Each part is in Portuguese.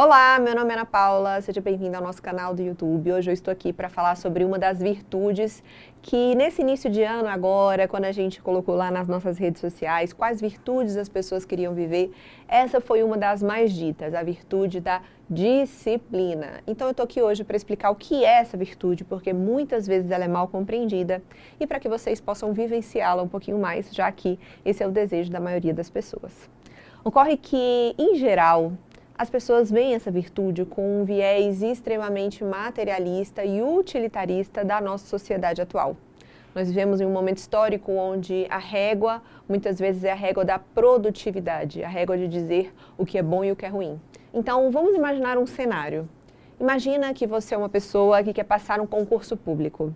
Olá, meu nome é Ana Paula, seja bem-vinda ao nosso canal do YouTube. Hoje eu estou aqui para falar sobre uma das virtudes que nesse início de ano agora, quando a gente colocou lá nas nossas redes sociais, quais virtudes as pessoas queriam viver, essa foi uma das mais ditas, a virtude da disciplina. Então eu estou aqui hoje para explicar o que é essa virtude, porque muitas vezes ela é mal compreendida e para que vocês possam vivenciá-la um pouquinho mais, já que esse é o desejo da maioria das pessoas. Ocorre que, em geral, as pessoas veem essa virtude com um viés extremamente materialista e utilitarista da nossa sociedade atual. Nós vivemos em um momento histórico onde a régua, muitas vezes, é a régua da produtividade, a régua de dizer o que é bom e o que é ruim. Então, vamos imaginar um cenário. Imagina que você é uma pessoa que quer passar um concurso público.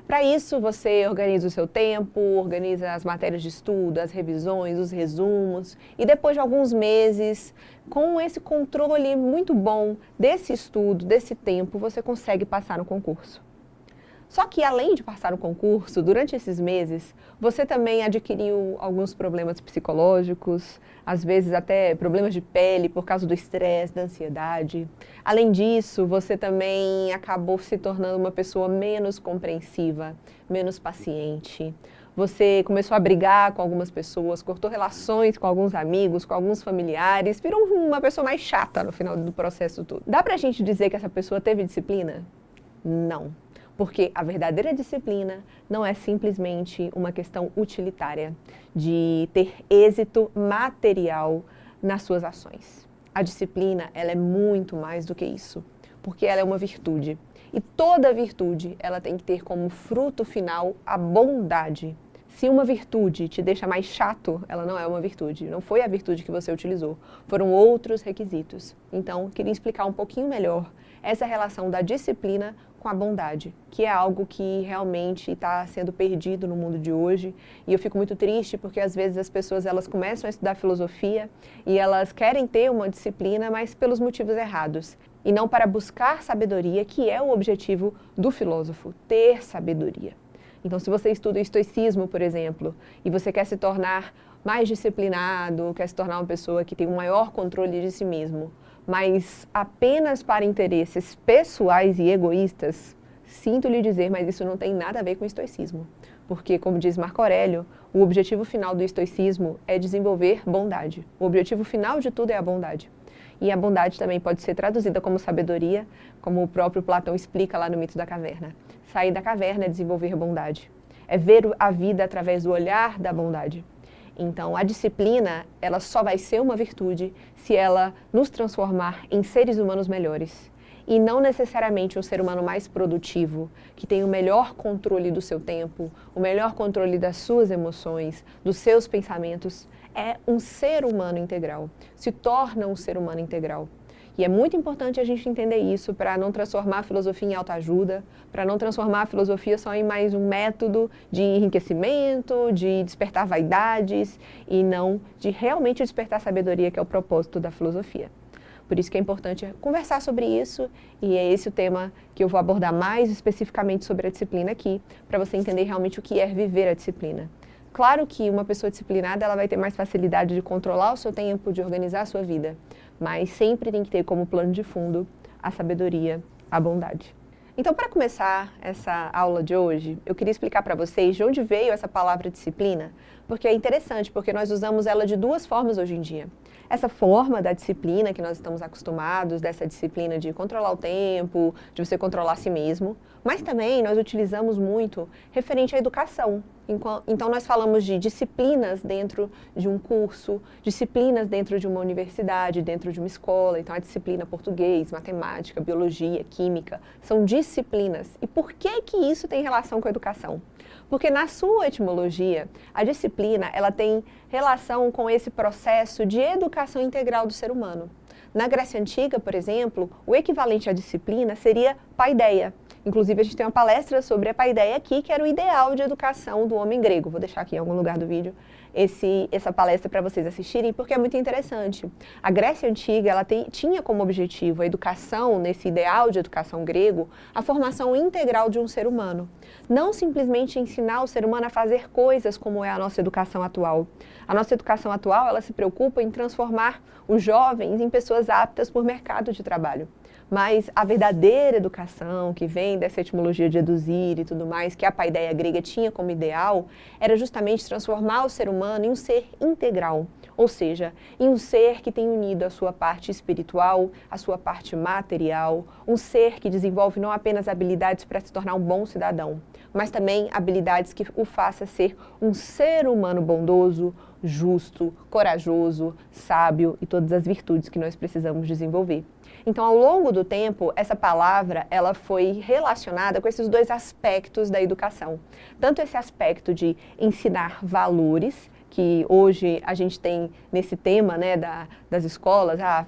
Para isso, você organiza o seu tempo, organiza as matérias de estudo, as revisões, os resumos, e depois de alguns meses, com esse controle muito bom desse estudo, desse tempo, você consegue passar no concurso. Só que, além de passar no concurso, durante esses meses, você também adquiriu alguns problemas psicológicos, às vezes até problemas de pele por causa do estresse, da ansiedade. Além disso, você também acabou se tornando uma pessoa menos compreensiva, menos paciente. Você começou a brigar com algumas pessoas, cortou relações com alguns amigos, com alguns familiares, virou uma pessoa mais chata no final do processo todo. Dá pra gente dizer que essa pessoa teve disciplina? Não. Porque a verdadeira disciplina não é simplesmente uma questão utilitária, de ter êxito material nas suas ações. A disciplina, ela é muito mais do que isso, porque ela é uma virtude. E toda virtude, ela tem que ter como fruto final a bondade. Se uma virtude te deixa mais chato, ela não é uma virtude. Não foi a virtude que você utilizou, foram outros requisitos. Então, queria explicar um pouquinho melhor essa relação da disciplina com a bondade, que é algo que realmente está sendo perdido no mundo de hoje. E eu fico muito triste porque às vezes as pessoas elas começam a estudar filosofia e elas querem ter uma disciplina, mas pelos motivos errados. E não para buscar sabedoria, que é o objetivo do filósofo, ter sabedoria. Então, se você estuda o estoicismo, por exemplo, e você quer se tornar mais disciplinado, quer se tornar uma pessoa que tem um maior controle de si mesmo, mas apenas para interesses pessoais e egoístas, sinto lhe dizer, mas isso não tem nada a ver com o estoicismo. Porque, como diz Marco Aurélio, o objetivo final do estoicismo é desenvolver bondade. O objetivo final de tudo é a bondade. E a bondade também pode ser traduzida como sabedoria, como o próprio Platão explica lá no Mito da Caverna. Sair da caverna é desenvolver bondade. É ver a vida através do olhar da bondade. Então, a disciplina, ela só vai ser uma virtude se ela nos transformar em seres humanos melhores. E não necessariamente um ser humano mais produtivo, que tem o melhor controle do seu tempo, o melhor controle das suas emoções, dos seus pensamentos. É um ser humano integral, se torna um ser humano integral. E é muito importante a gente entender isso para não transformar a filosofia em autoajuda, para não transformar a filosofia só em mais um método de enriquecimento, de despertar vaidades e não de realmente despertar sabedoria, que é o propósito da filosofia. Por isso que é importante conversar sobre isso e é esse o tema que eu vou abordar mais especificamente sobre a disciplina aqui, para você entender realmente o que é viver a disciplina. Claro que uma pessoa disciplinada ela vai ter mais facilidade de controlar o seu tempo, de organizar a sua vida, mas sempre tem que ter como plano de fundo a sabedoria, a bondade. Então, para começar essa aula de hoje, eu queria explicar para vocês de onde veio essa palavra disciplina, porque é interessante, porque nós usamos ela de duas formas hoje em dia. Essa forma da disciplina que nós estamos acostumados, dessa disciplina de controlar o tempo, de você controlar a si mesmo, mas também nós utilizamos muito referente à educação. Então, nós falamos de disciplinas dentro de um curso, disciplinas dentro de uma universidade, dentro de uma escola. Então, a disciplina português, matemática, biologia, química, são disciplinas. E por que que isso tem relação com a educação? Porque na sua etimologia, a disciplina ela tem relação com esse processo de educação integral do ser humano. Na Grécia Antiga, por exemplo, o equivalente à disciplina seria paideia. Inclusive, a gente tem uma palestra sobre a paideia aqui, que era o ideal de educação do homem grego. Vou deixar aqui em algum lugar do vídeo essa palestra para vocês assistirem, porque é muito interessante. A Grécia Antiga, ela tinha como objetivo a educação, nesse ideal de educação grego, a formação integral de um ser humano. Não simplesmente ensinar o ser humano a fazer coisas como é a nossa educação atual. A nossa educação atual, ela se preocupa em transformar os jovens em pessoas aptas para o mercado de trabalho. Mas a verdadeira educação, que vem dessa etimologia de eduzir e tudo mais, que a paideia grega tinha como ideal, era justamente transformar o ser humano em um ser integral, ou seja, em um ser que tem unido a sua parte espiritual, a sua parte material, um ser que desenvolve não apenas habilidades para se tornar um bom cidadão, mas também habilidades que o faça ser um ser humano bondoso, justo, corajoso, sábio e todas as virtudes que nós precisamos desenvolver. Então, ao longo do tempo, essa palavra ela foi relacionada com esses dois aspectos da educação. Tanto esse aspecto de ensinar valores, que hoje a gente tem nesse tema, né, das escolas, a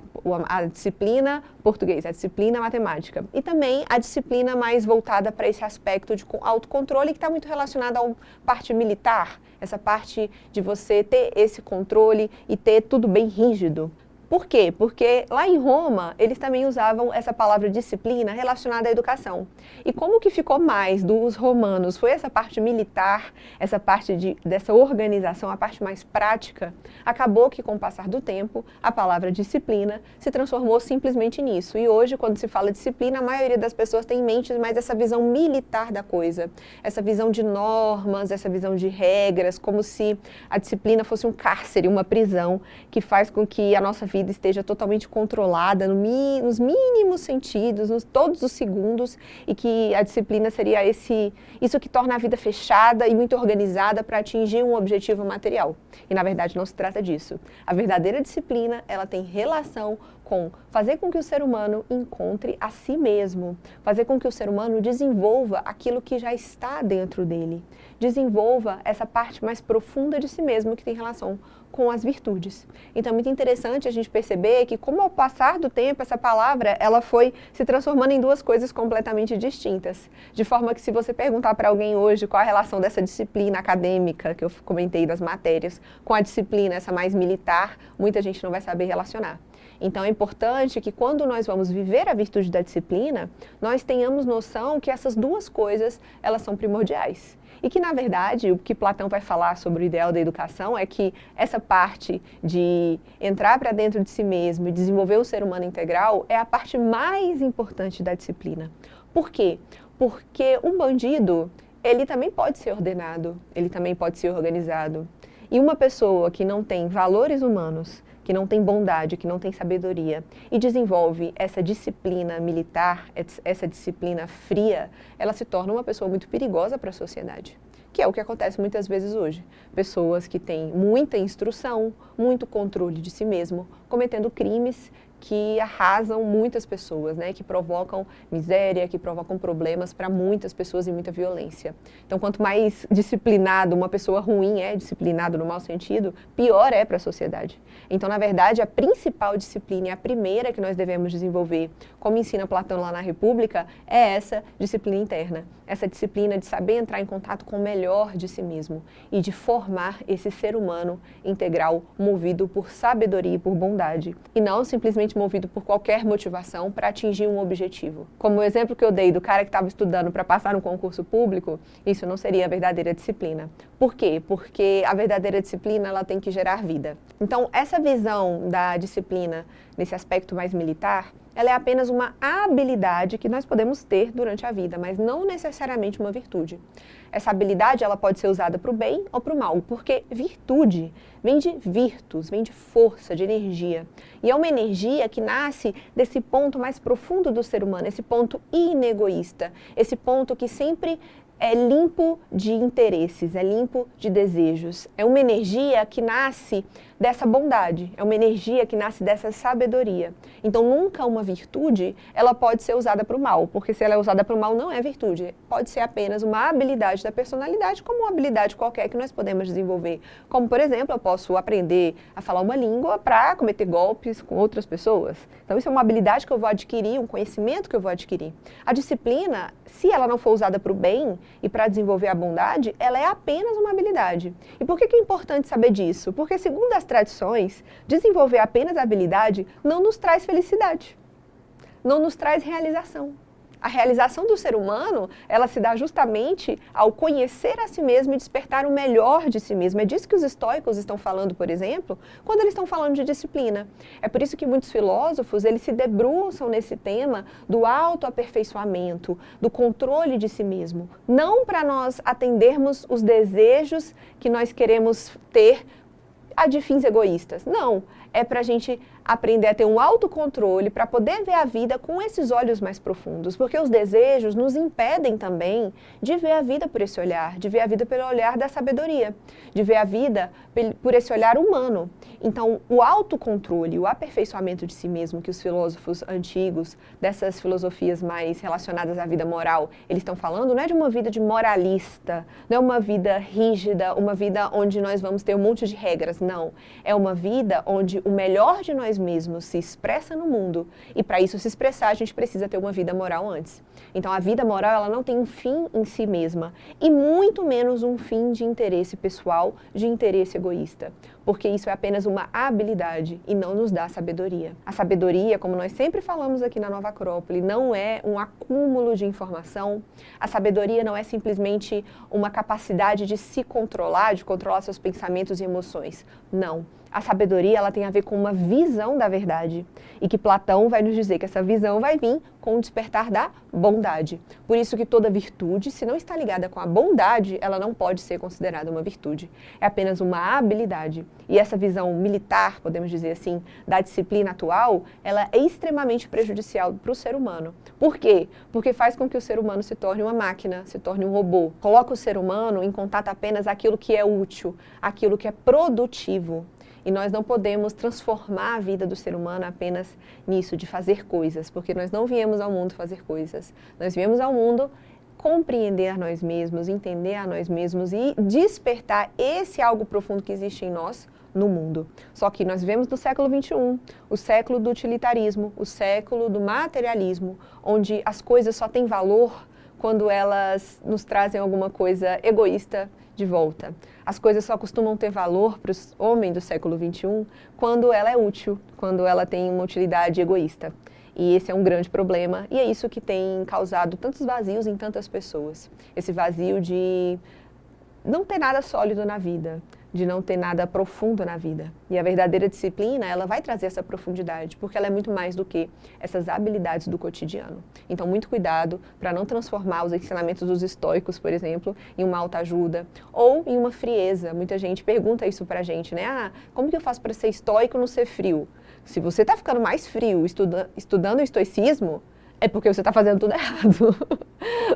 disciplina português, a disciplina matemática. E também a disciplina mais voltada para esse aspecto de autocontrole, que está muito relacionada à parte militar, essa parte de você ter esse controle e ter tudo bem rígido. Por quê? Porque lá em Roma, eles também usavam essa palavra disciplina relacionada à educação. E como que ficou mais dos romanos? Foi essa parte militar, essa parte dessa organização, a parte mais prática, acabou que com o passar do tempo, a palavra disciplina se transformou simplesmente nisso. E hoje, quando se fala disciplina, a maioria das pessoas tem em mente mais essa visão militar da coisa, essa visão de normas, essa visão de regras, como se a disciplina fosse um cárcere, uma prisão, que faz com que a nossa vida esteja totalmente controlada nos mínimos sentidos, todos os segundos, e que a disciplina seria isso que torna a vida fechada e muito organizada para atingir um objetivo material. E na verdade não se trata disso. A verdadeira disciplina, ela tem relação com fazer com que o ser humano encontre a si mesmo, fazer com que o ser humano desenvolva aquilo que já está dentro dele, desenvolva essa parte mais profunda de si mesmo que tem relação com as virtudes. Então é muito interessante a gente perceber que, como ao passar do tempo, essa palavra ela foi se transformando em duas coisas completamente distintas. De forma que, se você perguntar para alguém hoje qual a relação dessa disciplina acadêmica, que eu comentei das matérias, com a disciplina essa mais militar, muita gente não vai saber relacionar. Então é importante que, quando nós vamos viver a virtude da disciplina, nós tenhamos noção que essas duas coisas, elas são primordiais. E que, na verdade, o que Platão vai falar sobre o ideal da educação é que essa parte de entrar para dentro de si mesmo e desenvolver o ser humano integral é a parte mais importante da disciplina. Por quê? Porque um bandido, ele também pode ser ordenado, ele também pode ser organizado. E uma pessoa que não tem valores humanos, que não tem bondade, que não tem sabedoria e desenvolve essa disciplina militar, essa disciplina fria, ela se torna uma pessoa muito perigosa para a sociedade, que é o que acontece muitas vezes hoje. Pessoas que têm muita instrução, muito controle de si mesmo, cometendo crimes que arrasam muitas pessoas, né? Que provocam miséria, que provocam problemas para muitas pessoas e muita violência. Então, quanto mais disciplinado uma pessoa ruim é, disciplinado no mau sentido, pior é para a sociedade. Então, na verdade, a principal disciplina e a primeira que nós devemos desenvolver, como ensina Platão lá na República, é essa disciplina interna. Essa disciplina de saber entrar em contato com o melhor de si mesmo e de formar esse ser humano integral, movido por sabedoria e por bondade, e não simplesmente movido por qualquer motivação para atingir um objetivo. Como o exemplo que eu dei do cara que estava estudando para passar no concurso público, isso não seria a verdadeira disciplina. Por quê? Porque a verdadeira disciplina, ela tem que gerar vida. Então, essa visão da disciplina nesse aspecto mais militar, ela é apenas uma habilidade que nós podemos ter durante a vida, mas não necessariamente uma virtude. Essa habilidade, ela pode ser usada para o bem ou para o mal, porque virtude vem de virtus, vem de força, de energia. E é uma energia que nasce desse ponto mais profundo do ser humano, esse ponto inegoísta, esse ponto que sempre é limpo de interesses, é limpo de desejos. É uma energia que nasce dessa bondade, é uma energia que nasce dessa sabedoria. Então, nunca uma virtude, ela pode ser usada para o mal, porque se ela é usada para o mal, não é virtude. Pode ser apenas uma habilidade da personalidade, como uma habilidade qualquer que nós podemos desenvolver. Como, por exemplo, eu posso aprender a falar uma língua para cometer golpes com outras pessoas. Então, isso é uma habilidade que eu vou adquirir, um conhecimento que eu vou adquirir. A disciplina, se ela não for usada para o bem, e para desenvolver a bondade, ela é apenas uma habilidade. E por que é importante saber disso? Porque, segundo as tradições, desenvolver apenas a habilidade não nos traz felicidade, não nos traz realização. A realização do ser humano, ela se dá justamente ao conhecer a si mesmo e despertar o melhor de si mesmo. É disso que os estoicos estão falando, por exemplo, quando eles estão falando de disciplina. É por isso que muitos filósofos, eles se debruçam nesse tema do autoaperfeiçoamento, do controle de si mesmo. Não para nós atendermos os desejos que nós queremos ter de fins egoístas. Não, é para a gente aprender a ter um autocontrole para poder ver a vida com esses olhos mais profundos, porque os desejos nos impedem também de ver a vida por esse olhar, de ver a vida pelo olhar da sabedoria, de ver a vida por esse olhar humano. Então, o autocontrole, o aperfeiçoamento de si mesmo que os filósofos antigos, dessas filosofias mais relacionadas à vida moral, eles estão falando, não é de uma vida de moralista, não é uma vida rígida, uma vida onde nós vamos ter um monte de regras, não. É uma vida onde o melhor de nós mesmos se expressa no mundo, e para isso se expressar a gente precisa ter uma vida moral antes. Então a vida moral, ela não tem um fim em si mesma, e muito menos um fim de interesse pessoal, de interesse egoísta, porque isso é apenas uma habilidade e não nos dá sabedoria. A sabedoria, como nós sempre falamos aqui na Nova Acrópole, não é um acúmulo de informação. A sabedoria não é simplesmente uma capacidade de se controlar, de controlar seus pensamentos e emoções. Não. A sabedoria, ela tem a ver com uma visão da verdade, e que Platão vai nos dizer que essa visão vai vir com o despertar da bondade. Por isso que toda virtude, se não está ligada com a bondade, ela não pode ser considerada uma virtude. É apenas uma habilidade. E essa visão militar, podemos dizer assim, da disciplina atual, ela é extremamente prejudicial para o ser humano. Por quê? Porque faz com que o ser humano se torne uma máquina, se torne um robô. Coloca o ser humano em contato apenas aquilo que é útil, aquilo que é produtivo. E nós não podemos transformar a vida do ser humano apenas nisso, de fazer coisas, porque nós não viemos ao mundo fazer coisas. Nós viemos ao mundo compreender a nós mesmos, entender a nós mesmos e despertar esse algo profundo que existe em nós no mundo. Só que nós vivemos no século XXI, o século do utilitarismo, o século do materialismo, onde as coisas só têm valor quando elas nos trazem alguma coisa egoísta de volta. As coisas só costumam ter valor para os homens do século XXI quando ela é útil, quando ela tem uma utilidade egoísta. E esse é um grande problema, e é isso que tem causado tantos vazios em tantas pessoas. Esse vazio de não ter nada sólido na vida, de não ter nada profundo na vida. E a verdadeira disciplina, ela vai trazer essa profundidade, porque ela é muito mais do que essas habilidades do cotidiano. Então, muito cuidado para não transformar os ensinamentos dos estoicos, por exemplo, em uma autoajuda ou em uma frieza. Muita gente pergunta isso pra gente, né? Ah, como que eu faço para ser estoico e não ser frio? Se você está ficando mais frio estudando o estoicismo, é porque você está fazendo tudo errado.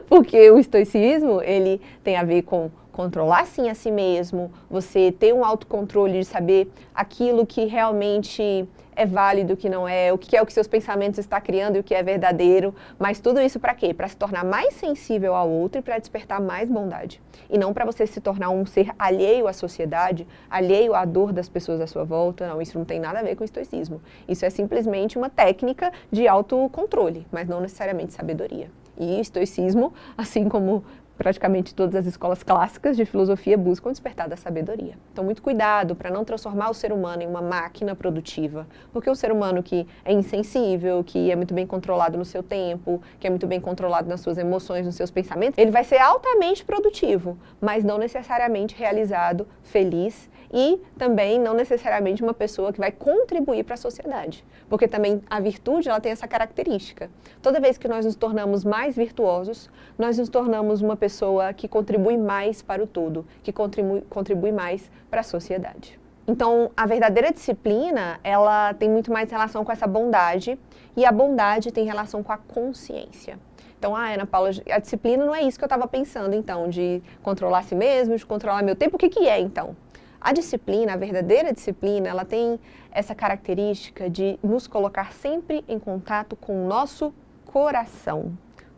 Porque o estoicismo, ele tem a ver com controlar sim a si mesmo, você ter um autocontrole de saber aquilo que realmente é válido, o que não é, o que é o que seus pensamentos estão criando e o que é verdadeiro, mas tudo isso para quê? Para se tornar mais sensível ao outro e para despertar mais bondade. E não para você se tornar um ser alheio à sociedade, alheio à dor das pessoas à sua volta, não, isso não tem nada a ver com o estoicismo. Isso é simplesmente uma técnica de autocontrole, mas não necessariamente sabedoria. E o estoicismo, assim como praticamente todas as escolas clássicas de filosofia buscam despertar da sabedoria. Então, muito cuidado para não transformar o ser humano em uma máquina produtiva, porque o ser humano que é insensível, que é muito bem controlado no seu tempo, que é muito bem controlado nas suas emoções, nos seus pensamentos, ele vai ser altamente produtivo, mas não necessariamente realizado, feliz e também não necessariamente uma pessoa que vai contribuir para a sociedade, porque também a virtude, ela tem essa característica. Toda vez que nós nos tornamos mais virtuosos, nós nos tornamos uma pessoa que contribui mais para o todo, que contribui mais para a sociedade. Então, a verdadeira disciplina, ela tem muito mais relação com essa bondade, e a bondade tem relação com a consciência. Então, Ana Paula, a disciplina não é isso que eu estava pensando, então, de controlar a si mesmo, de controlar meu tempo. O que que é, então? A disciplina, a verdadeira disciplina, ela tem essa característica de nos colocar sempre em contato com o nosso coração.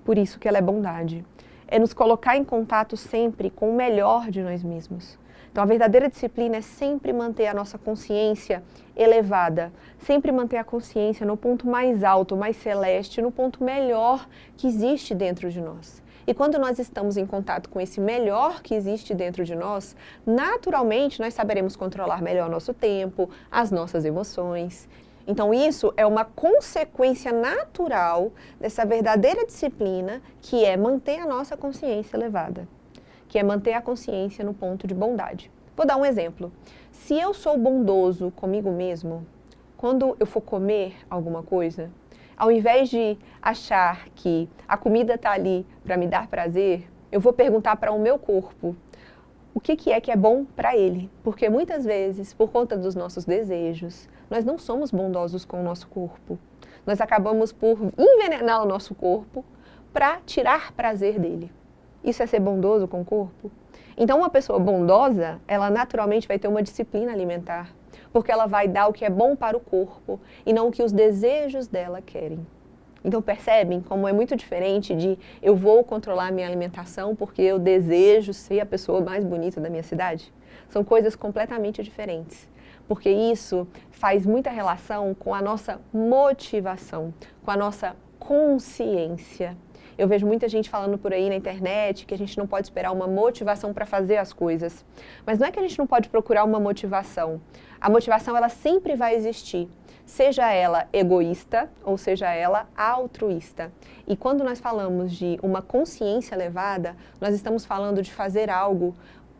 Por isso que ela é bondade. É nos colocar em contato sempre com o melhor de nós mesmos. Então, a verdadeira disciplina é sempre manter a nossa consciência elevada, sempre manter a consciência no ponto mais alto, mais celeste, no ponto melhor que existe dentro de nós. E quando nós estamos em contato com esse melhor que existe dentro de nós, naturalmente nós saberemos controlar melhor nosso tempo, as nossas emoções. Então isso é uma consequência natural dessa verdadeira disciplina, que é manter a nossa consciência elevada, que é manter a consciência no ponto de bondade. Vou dar um exemplo. Se eu sou bondoso comigo mesmo, quando eu for comer alguma coisa, ao invés de achar que a comida está ali para me dar prazer, eu vou perguntar para o meu corpo o que é bom para ele. Porque muitas vezes, por conta dos nossos desejos, nós não somos bondosos com o nosso corpo. Nós acabamos por envenenar o nosso corpo para tirar prazer dele. Isso é ser bondoso com o corpo? Então, uma pessoa bondosa, ela naturalmente vai ter uma disciplina alimentar, porque ela vai dar o que é bom para o corpo e não o que os desejos dela querem. Então, percebem como é muito diferente de eu vou controlar a minha alimentação porque eu desejo ser a pessoa mais bonita da minha cidade? São coisas completamente diferentes, porque isso faz muita relação com a nossa motivação, com a nossa consciência. Eu vejo muita gente falando por aí na internet que a gente não pode esperar uma motivação para fazer as coisas. Mas não é que a gente não pode procurar uma motivação. A motivação, ela sempre vai existir. Seja ela egoísta ou seja ela altruísta. E quando nós falamos de uma consciência elevada, nós estamos falando de fazer algo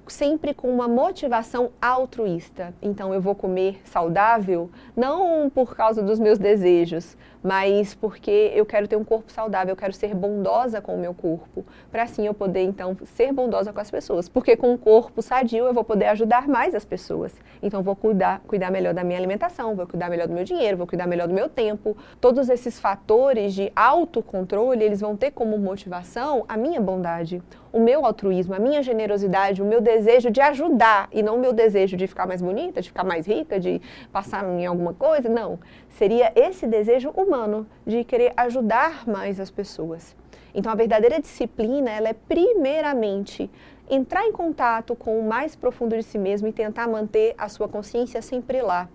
sempre com uma motivação altruísta. Então eu vou comer saudável, não por causa dos meus desejos, mas porque eu quero ter um corpo saudável, eu quero ser bondosa com o meu corpo, para assim eu poder então ser bondosa com as pessoas. Porque com um corpo sadio eu vou poder ajudar mais as pessoas. Então eu vou cuidar melhor da minha alimentação, vou cuidar melhor do meu dinheiro, vou cuidar melhor do meu tempo. Todos esses fatores de autocontrole, eles vão ter como motivação a minha bondade, o meu altruísmo, a minha generosidade, o meu desejo de ajudar e não o meu desejo de ficar mais bonita, de ficar mais rica, de passar em alguma coisa, não. Seria esse desejo humano de querer ajudar mais as pessoas. Então a verdadeira disciplina, ela é primeiramente entrar em contato com o mais profundo de si mesmo e tentar manter a sua consciência sempre lá.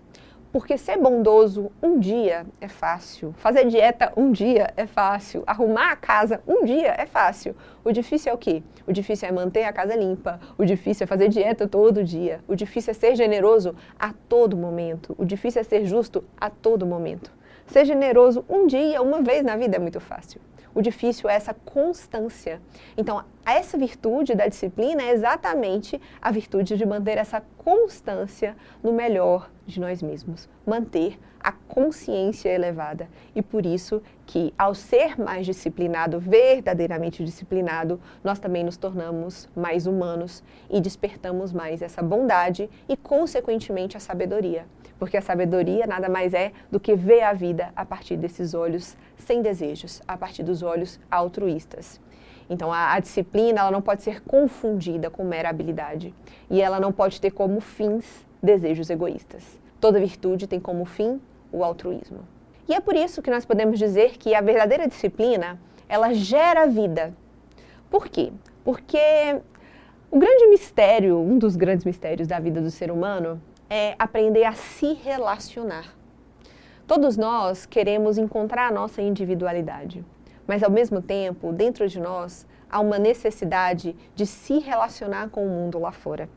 Porque ser bondoso um dia é fácil, fazer dieta um dia é fácil, arrumar a casa um dia é fácil. O difícil é o quê? O difícil é manter a casa limpa, o difícil é fazer dieta todo dia, o difícil é ser generoso a todo momento, o difícil é ser justo a todo momento. Ser generoso um dia, uma vez na vida é muito fácil. O difícil é essa constância. Então, essa virtude da disciplina é exatamente a virtude de manter essa constância no melhor de nós mesmos. Manter a consciência elevada. E por isso que, ao ser mais disciplinado, verdadeiramente disciplinado, nós também nos tornamos mais humanos e despertamos mais essa bondade e, consequentemente, a sabedoria. Porque a sabedoria nada mais é do que ver a vida a partir desses olhos sem desejos, a partir dos olhos altruístas. Então, a disciplina ela não pode ser confundida com mera habilidade. E ela não pode ter como fins desejos egoístas. Toda virtude tem como fim o altruísmo. E é por isso que nós podemos dizer que a verdadeira disciplina, ela gera vida. Por quê? Porque o grande mistério, um dos grandes mistérios da vida do ser humano, é aprender a se relacionar. Todos nós queremos encontrar a nossa individualidade, mas ao mesmo tempo, dentro de nós, há uma necessidade de se relacionar com o mundo lá fora.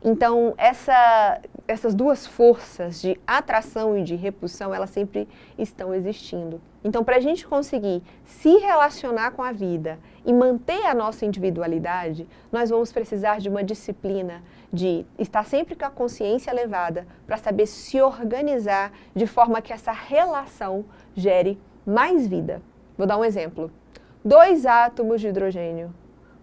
Então, essas duas forças de atração e de repulsão, elas sempre estão existindo. Então, para a gente conseguir se relacionar com a vida e manter a nossa individualidade, nós vamos precisar de uma disciplina, de estar sempre com a consciência elevada, para saber se organizar de forma que essa relação gere mais vida. Vou dar um exemplo. 2 átomos de hidrogênio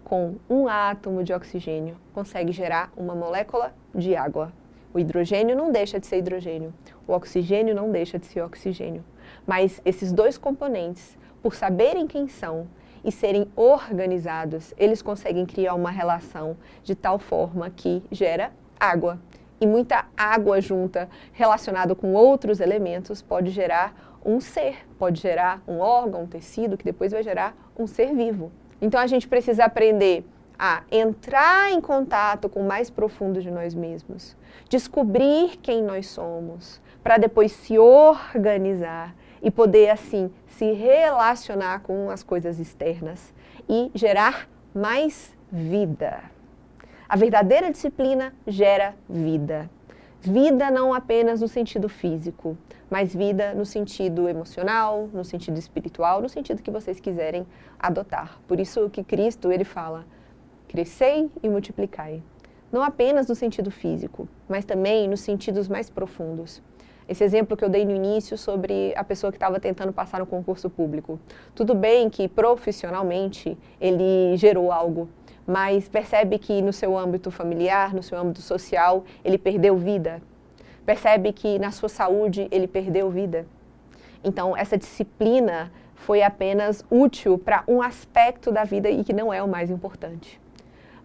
com 1 átomo de oxigênio consegue gerar uma molécula de água. O hidrogênio não deixa de ser hidrogênio, o oxigênio não deixa de ser oxigênio. Mas esses 2 componentes, por saberem quem são e serem organizados, eles conseguem criar uma relação de tal forma que gera água. E muita água junta, relacionada com outros elementos, pode gerar um ser, pode gerar um órgão, um tecido, que depois vai gerar um ser vivo. Então a gente precisa aprender a entrar em contato com o mais profundo de nós mesmos, descobrir quem nós somos, para depois se organizar e poder assim se relacionar com as coisas externas e gerar mais vida. A verdadeira disciplina gera vida. Vida não apenas no sentido físico, mas vida no sentido emocional, no sentido espiritual, no sentido que vocês quiserem adotar. Por isso que Cristo, ele fala, crescei e multiplicai. Não apenas no sentido físico, mas também nos sentidos mais profundos. Esse exemplo que eu dei no início sobre a pessoa que estava tentando passar no concurso público. Tudo bem que profissionalmente ele gerou algo, mas percebe que no seu âmbito familiar, no seu âmbito social, ele perdeu vida. Percebe que na sua saúde ele perdeu vida. Então, essa disciplina foi apenas útil para um aspecto da vida e que não é o mais importante.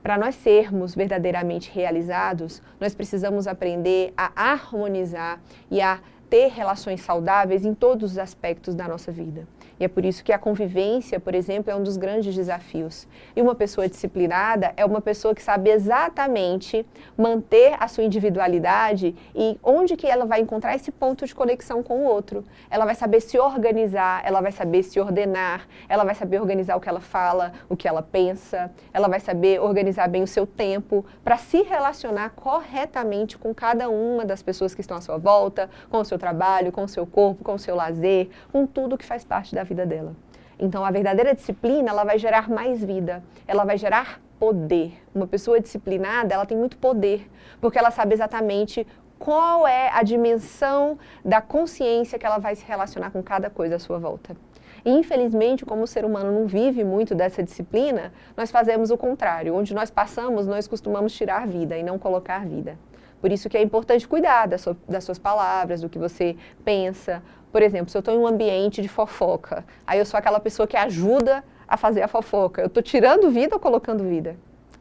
Para nós sermos verdadeiramente realizados, nós precisamos aprender a harmonizar e a ter relações saudáveis em todos os aspectos da nossa vida. E é por isso que a convivência, por exemplo, é um dos grandes desafios. E uma pessoa disciplinada é uma pessoa que sabe exatamente manter a sua individualidade e onde que ela vai encontrar esse ponto de conexão com o outro. Ela vai saber se organizar, ela vai saber se ordenar, ela vai saber organizar o que ela fala, o que ela pensa, ela vai saber organizar bem o seu tempo para se relacionar corretamente com cada uma das pessoas que estão à sua volta, com o seu trabalho, com o seu corpo, com o seu lazer, com tudo que faz parte da vida dela. Então, a verdadeira disciplina, ela vai gerar mais vida, ela vai gerar poder. Uma pessoa disciplinada, ela tem muito poder, porque ela sabe exatamente qual é a dimensão da consciência que ela vai se relacionar com cada coisa à sua volta. E, infelizmente, como o ser humano não vive muito dessa disciplina, nós fazemos o contrário. Onde nós passamos, nós costumamos tirar vida e não colocar vida. Por isso que é importante cuidar das suas palavras, do que você pensa. Por exemplo, se eu estou em um ambiente de fofoca, aí eu sou aquela pessoa que ajuda a fazer a fofoca. Eu estou tirando vida ou colocando vida?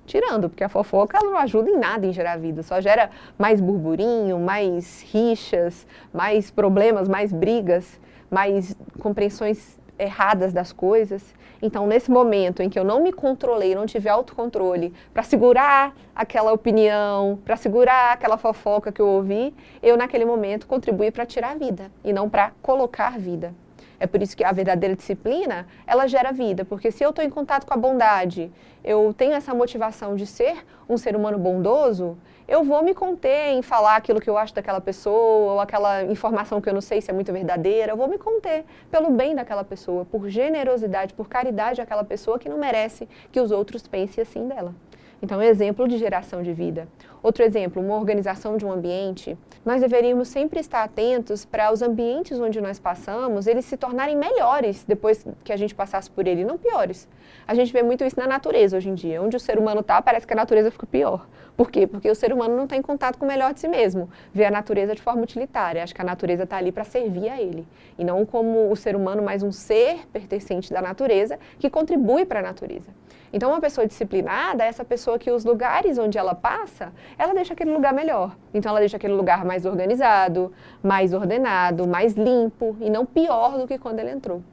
Tirando, porque a fofoca ela não ajuda em nada em gerar vida. Só gera mais burburinho, mais rixas, mais problemas, mais brigas, mais compreensões erradas das coisas. Então, nesse momento em que eu não me controlei, não tive autocontrole para segurar aquela opinião, para segurar aquela fofoca que eu ouvi, eu naquele momento contribuí para tirar a vida e não para colocar vida. É por isso que a verdadeira disciplina, ela gera vida, porque se eu estou em contato com a bondade, eu tenho essa motivação de ser um ser humano bondoso, eu vou me conter em falar aquilo que eu acho daquela pessoa, ou aquela informação que eu não sei se é muito verdadeira, eu vou me conter pelo bem daquela pessoa, por generosidade, por caridade àquela pessoa que não merece que os outros pensem assim dela. Então, é um exemplo de geração de vida. Outro exemplo, uma organização de um ambiente. Nós deveríamos sempre estar atentos para os ambientes onde nós passamos, eles se tornarem melhores depois que a gente passasse por ele, não piores. A gente vê muito isso na natureza hoje em dia. Onde o ser humano está, parece que a natureza fica pior. Por quê? Porque o ser humano não está em contato com o melhor de si mesmo. Vê a natureza de forma utilitária. Acho que a natureza está ali para servir a ele. E não como o ser humano, mas um ser pertencente da natureza que contribui para a natureza. Então, uma pessoa disciplinada é essa pessoa que os lugares onde ela passa, ela deixa aquele lugar melhor. Então, ela deixa aquele lugar mais organizado, mais ordenado, mais limpo e não pior do que quando ele entrou.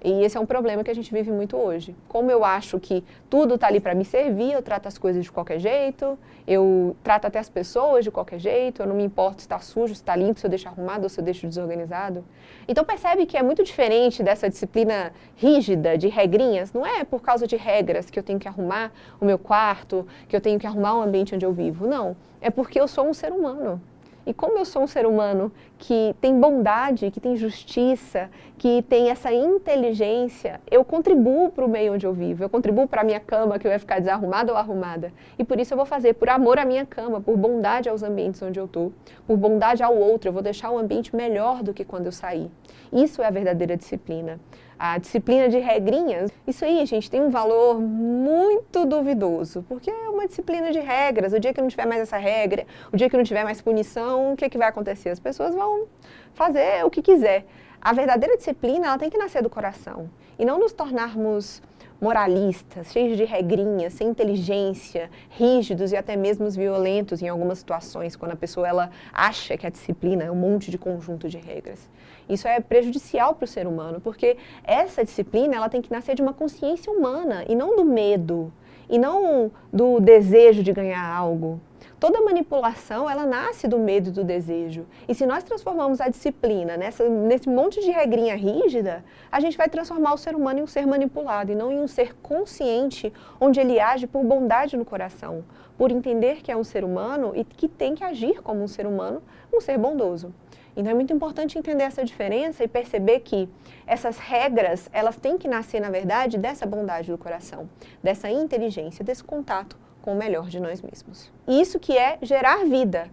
E esse é um problema que a gente vive muito hoje. Como eu acho que tudo está ali para me servir, eu trato as coisas de qualquer jeito, eu trato até as pessoas de qualquer jeito, eu não me importo se está sujo, se está limpo, se eu deixo arrumado ou se eu deixo desorganizado. Então percebe que é muito diferente dessa disciplina rígida de regrinhas. Não é por causa de regras que eu tenho que arrumar o meu quarto, que eu tenho que arrumar o ambiente onde eu vivo. Não, é porque eu sou um ser humano. E como eu sou um ser humano que tem bondade, que tem justiça, que tem essa inteligência, eu contribuo para o meio onde eu vivo, eu contribuo para a minha cama que vai ficar desarrumada ou arrumada. E por isso eu vou fazer, por amor à minha cama, por bondade aos ambientes onde eu estou, por bondade ao outro, eu vou deixar o ambiente melhor do que quando eu saí. Isso é a verdadeira disciplina. A disciplina de regrinhas, isso aí, gente, tem um valor muito duvidoso, porque é uma disciplina de regras. O dia que não tiver mais essa regra, o dia que não tiver mais punição, o que vai acontecer? As pessoas vão fazer o que quiser. A verdadeira disciplina, ela tem que nascer do coração e não nos tornarmos moralistas, cheios de regrinhas, sem inteligência, rígidos e até mesmo violentos em algumas situações, quando a pessoa ela acha que a disciplina é um monte de conjunto de regras. Isso é prejudicial para o ser humano, porque essa disciplina ela tem que nascer de uma consciência humana e não do medo, e não do desejo de ganhar algo. Toda manipulação, ela nasce do medo e do desejo. E se nós transformamos a disciplina nesse monte de regrinha rígida, a gente vai transformar o ser humano em um ser manipulado e não em um ser consciente, onde ele age por bondade no coração, por entender que é um ser humano e que tem que agir como um ser bondoso. Então é muito importante entender essa diferença e perceber que essas regras, elas têm que nascer, na verdade, dessa bondade do coração, dessa inteligência, desse contato com o melhor de nós mesmos. E isso que é gerar vida.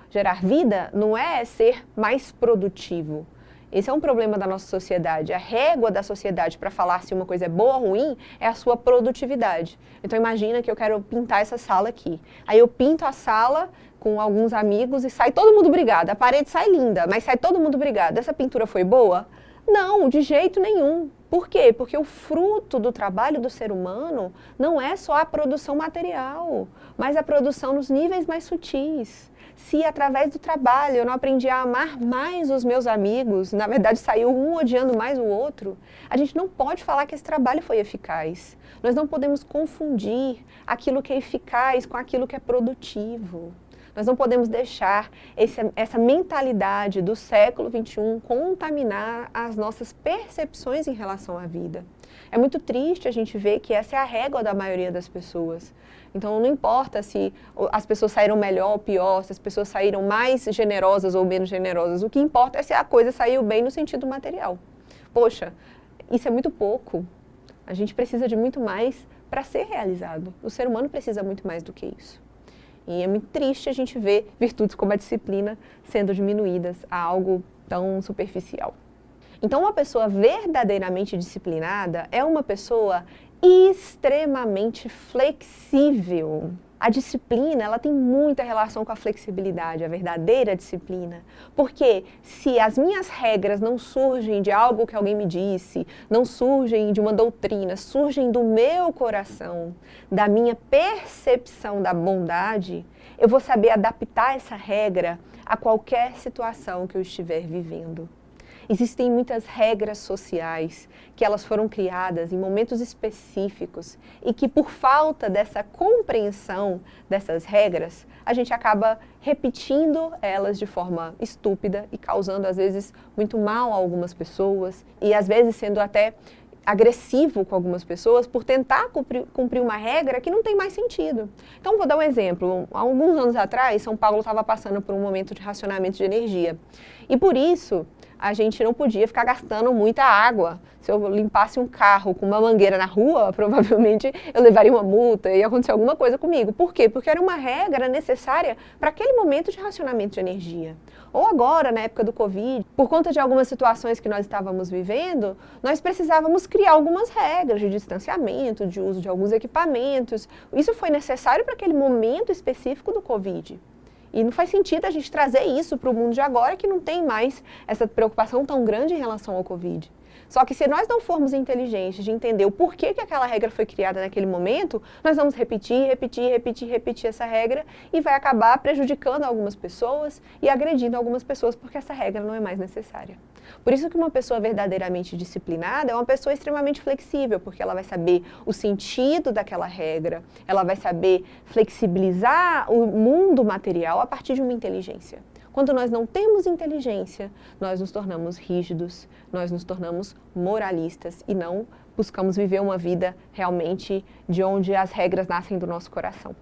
Gerar vida não é ser mais produtivo. Esse é um problema da nossa sociedade. A régua da sociedade para falar se uma coisa é boa ou ruim é a sua produtividade. Então imagina que eu quero pintar essa sala aqui. Aí eu pinto a sala com alguns amigos e sai todo mundo brigado. A parede sai linda, mas sai todo mundo brigado. Essa pintura foi boa? Não, de jeito nenhum. Por quê? Porque o fruto do trabalho do ser humano não é só a produção material, mas a produção nos níveis mais sutis. Se através do trabalho eu não aprendi a amar mais os meus amigos, na verdade saiu um odiando mais o outro, a gente não pode falar que esse trabalho foi eficaz. Nós não podemos confundir aquilo que é eficaz com aquilo que é produtivo. Nós não podemos deixar essa mentalidade do século XXI contaminar as nossas percepções em relação à vida. É muito triste a gente ver que essa é a régua da maioria das pessoas. Então não importa se as pessoas saíram melhor ou pior, se as pessoas saíram mais generosas ou menos generosas. O que importa é se a coisa saiu bem no sentido material. Poxa, isso é muito pouco. A gente precisa de muito mais para ser realizado. O ser humano precisa muito mais do que isso. E é muito triste a gente ver virtudes como a disciplina sendo diminuídas a algo tão superficial. Então, uma pessoa verdadeiramente disciplinada é uma pessoa extremamente flexível. A disciplina, ela tem muita relação com a flexibilidade, a verdadeira disciplina. Porque se as minhas regras não surgem de algo que alguém me disse, não surgem de uma doutrina, surgem do meu coração, da minha percepção da bondade, eu vou saber adaptar essa regra a qualquer situação que eu estiver vivendo. Existem muitas regras sociais que elas foram criadas em momentos específicos e que por falta dessa compreensão dessas regras, a gente acaba repetindo elas de forma estúpida e causando às vezes muito mal a algumas pessoas e às vezes sendo até agressivo com algumas pessoas por tentar cumprir uma regra que não tem mais sentido. Então vou dar um exemplo. Há alguns anos atrás, São Paulo estava passando por um momento de racionamento de energia e por isso a gente não podia ficar gastando muita água. Se eu limpasse um carro com uma mangueira na rua, provavelmente eu levaria uma multa e ia acontecer alguma coisa comigo. Por quê? Porque era uma regra necessária para aquele momento de racionamento de energia. Ou agora, na época do Covid, por conta de algumas situações que nós estávamos vivendo, nós precisávamos criar algumas regras de distanciamento, de uso de alguns equipamentos. Isso foi necessário para aquele momento específico do Covid. E não faz sentido a gente trazer isso para o mundo de agora, que não tem mais essa preocupação tão grande em relação ao Covid. Só que se nós não formos inteligentes de entender o porquê que aquela regra foi criada naquele momento, nós vamos repetir essa regra e vai acabar prejudicando algumas pessoas e agredindo algumas pessoas porque essa regra não é mais necessária. Por isso que uma pessoa verdadeiramente disciplinada é uma pessoa extremamente flexível, porque ela vai saber o sentido daquela regra, ela vai saber flexibilizar o mundo material a partir de uma inteligência. Quando nós não temos inteligência, nós nos tornamos rígidos, nós nos tornamos moralistas e não buscamos viver uma vida realmente de onde as regras nascem do nosso coração.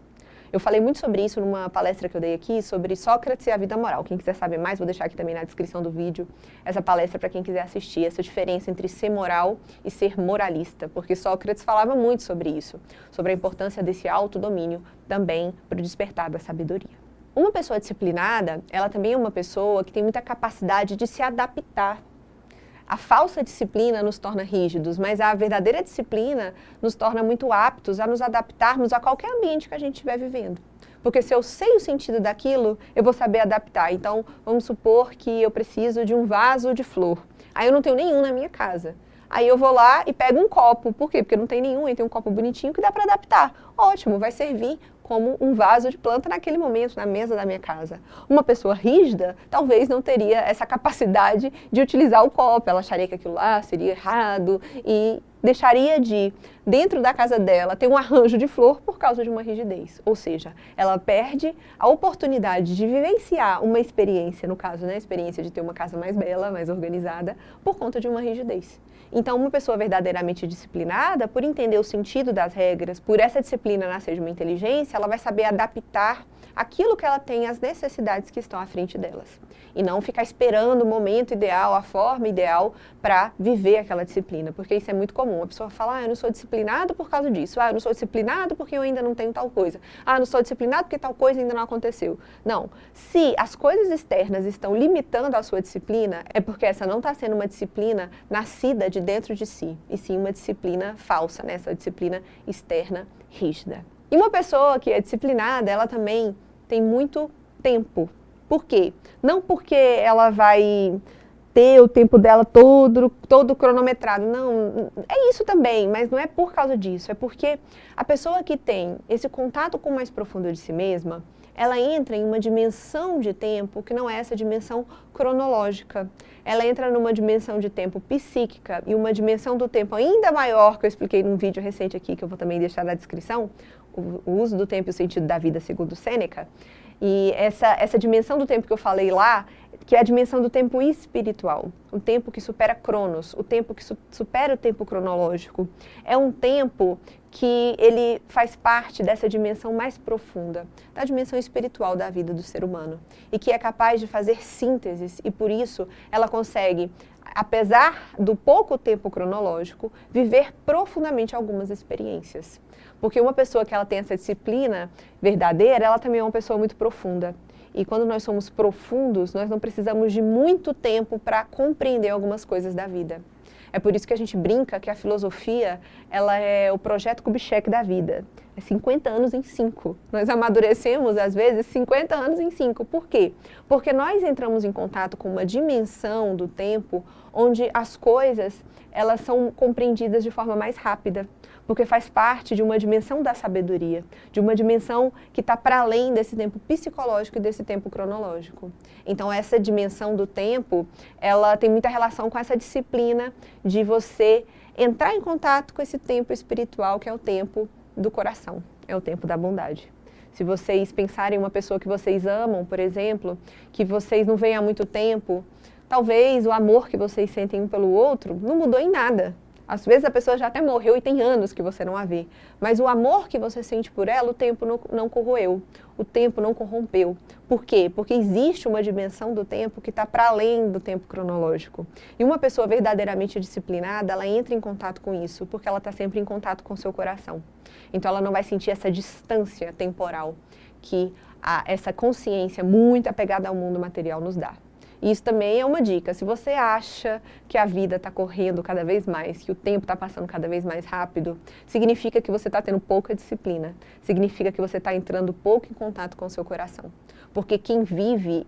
Eu falei muito sobre isso numa palestra que eu dei aqui, sobre Sócrates e a vida moral. Quem quiser saber mais, vou deixar aqui também na descrição do vídeo essa palestra para quem quiser assistir, essa diferença entre ser moral e ser moralista, porque Sócrates falava muito sobre isso, sobre a importância desse autodomínio também para o despertar da sabedoria. Uma pessoa disciplinada, ela também é uma pessoa que tem muita capacidade de se adaptar. A falsa disciplina nos torna rígidos, mas a verdadeira disciplina nos torna muito aptos a nos adaptarmos a qualquer ambiente que a gente estiver vivendo. Porque se eu sei o sentido daquilo, eu vou saber adaptar. Então, vamos supor que eu preciso de um vaso de flor. Aí eu não tenho nenhum na minha casa. Aí eu vou lá e pego um copo. Por quê? Porque não tem nenhum, e tem um copo bonitinho que dá para adaptar. Ótimo, vai servir como um vaso de planta naquele momento, na mesa da minha casa. Uma pessoa rígida talvez não teria essa capacidade de utilizar o copo, ela acharia que aquilo lá seria errado e deixaria de, dentro da casa dela, ter um arranjo de flor por causa de uma rigidez. Ou seja, ela perde a oportunidade de vivenciar uma experiência, no caso, né, a experiência de ter uma casa mais bela, mais organizada, por conta de uma rigidez. Então, uma pessoa verdadeiramente disciplinada, por entender o sentido das regras, por essa disciplina nascer de uma inteligência, ela vai saber adaptar aquilo que ela tem às necessidades que estão à frente delas. E não ficar esperando o momento ideal, a forma ideal para viver aquela disciplina. Porque isso é muito comum. A pessoa fala, eu não sou disciplinado por causa disso. Eu não sou disciplinado porque eu ainda não tenho tal coisa. Eu não sou disciplinado porque tal coisa ainda não aconteceu. Não. Se as coisas externas estão limitando a sua disciplina, é porque essa não está sendo uma disciplina nascida de dentro de si. E sim uma disciplina falsa, né? Essa disciplina externa rígida. E uma pessoa que é disciplinada, ela também tem muito tempo. Por quê? Não porque ela vai ter o tempo dela todo cronometrado. Não, é isso também, mas não é por causa disso. É porque a pessoa que tem esse contato com o mais profundo de si mesma, ela entra em uma dimensão de tempo que não é essa dimensão cronológica. Ela entra numa dimensão de tempo psíquica e uma dimensão do tempo ainda maior, que eu expliquei num vídeo recente aqui, que eu vou também deixar na descrição, o uso do tempo e o sentido da vida segundo Sêneca. E essa dimensão do tempo que eu falei lá, que é a dimensão do tempo espiritual, o tempo que supera Cronos, o tempo que supera o tempo cronológico, é um tempo que ele faz parte dessa dimensão mais profunda, da dimensão espiritual da vida do ser humano, e que é capaz de fazer sínteses, e por isso ela consegue, apesar do pouco tempo cronológico, viver profundamente algumas experiências. Porque uma pessoa que ela tem essa disciplina verdadeira, ela também é uma pessoa muito profunda. E quando nós somos profundos, nós não precisamos de muito tempo para compreender algumas coisas da vida. É por isso que a gente brinca que a filosofia, ela é o projeto Kubitschek da vida. É 50 anos em 5. Nós amadurecemos, às vezes, 50 anos em 5. Por quê? Porque nós entramos em contato com uma dimensão do tempo onde as coisas, elas são compreendidas de forma mais rápida. Porque faz parte de uma dimensão da sabedoria, de uma dimensão que está para além desse tempo psicológico e desse tempo cronológico. Então, essa dimensão do tempo, ela tem muita relação com essa disciplina de você entrar em contato com esse tempo espiritual, que é o tempo do coração, é o tempo da bondade. Se vocês pensarem em uma pessoa que vocês amam, por exemplo, que vocês não veem há muito tempo, talvez o amor que vocês sentem um pelo outro não mudou em nada. Às vezes a pessoa já até morreu e tem anos que você não a vê. Mas o amor que você sente por ela, o tempo não corroeu. O tempo não corrompeu. Por quê? Porque existe uma dimensão do tempo que está para além do tempo cronológico. E uma pessoa verdadeiramente disciplinada, ela entra em contato com isso, porque ela está sempre em contato com o seu coração. Então ela não vai sentir essa distância temporal que essa consciência muito apegada ao mundo material nos dá. Isso também é uma dica. Se você acha que a vida está correndo cada vez mais, que o tempo está passando cada vez mais rápido, significa que você está tendo pouca disciplina. Significa que você está entrando pouco em contato com o seu coração. Porque quem vive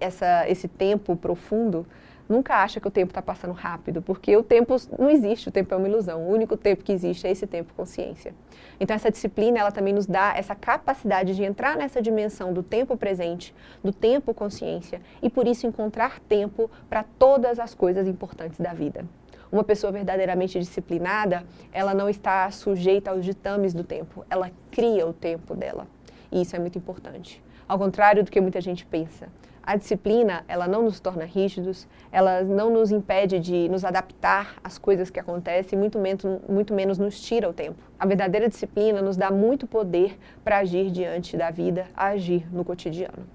esse tempo profundo nunca acha que o tempo está passando rápido, porque o tempo não existe, o tempo é uma ilusão. O único tempo que existe é esse tempo consciência. Então essa disciplina, ela também nos dá essa capacidade de entrar nessa dimensão do tempo presente, do tempo consciência, e por isso encontrar tempo para todas as coisas importantes da vida. Uma pessoa verdadeiramente disciplinada, ela não está sujeita aos ditames do tempo, ela cria o tempo dela. E isso é muito importante. Ao contrário do que muita gente pensa. A disciplina, ela não nos torna rígidos, ela não nos impede de nos adaptar às coisas que acontecem, muito menos nos tira o tempo. A verdadeira disciplina nos dá muito poder para agir diante da vida, agir no cotidiano.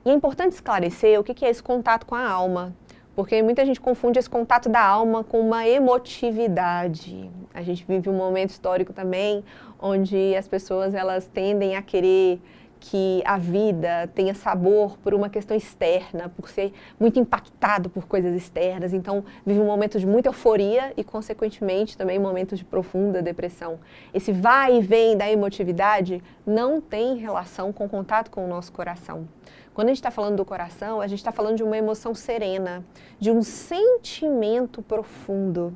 E é importante esclarecer o que é esse contato com a alma, porque muita gente confunde esse contato da alma com uma emotividade. A gente vive um momento histórico também, onde as pessoas elas tendem a querer que a vida tenha sabor por uma questão externa, por ser muito impactado por coisas externas. Então, vive um momento de muita euforia e, consequentemente, também momentos de profunda depressão. Esse vai e vem da emotividade não tem relação com o contato com o nosso coração. Quando a gente está falando do coração, a gente está falando de uma emoção serena, de um sentimento profundo,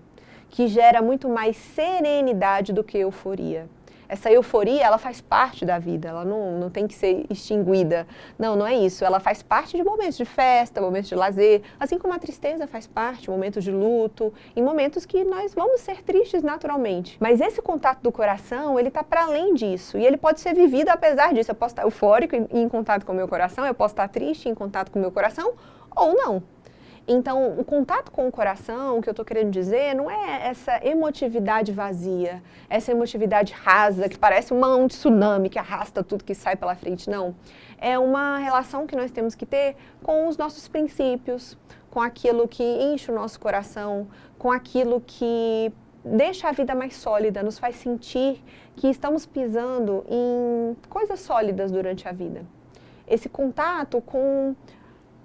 que gera muito mais serenidade do que euforia. Essa euforia, ela faz parte da vida, ela não tem que ser extinguida. Não, não é isso. Ela faz parte de momentos de festa, momentos de lazer, assim como a tristeza faz parte, momentos de luto, em momentos que nós vamos ser tristes naturalmente. Mas esse contato do coração, ele está para além disso, e ele pode ser vivido apesar disso. Eu posso estar eufórico em contato com o meu coração, eu posso estar triste em contato com o meu coração, ou não. Então, o contato com o coração, o que eu estou querendo dizer, não é essa emotividade vazia, essa emotividade rasa, que parece um tsunami que arrasta tudo que sai pela frente, não. É uma relação que nós temos que ter com os nossos princípios, com aquilo que enche o nosso coração, com aquilo que deixa a vida mais sólida, nos faz sentir que estamos pisando em coisas sólidas durante a vida. Esse contato com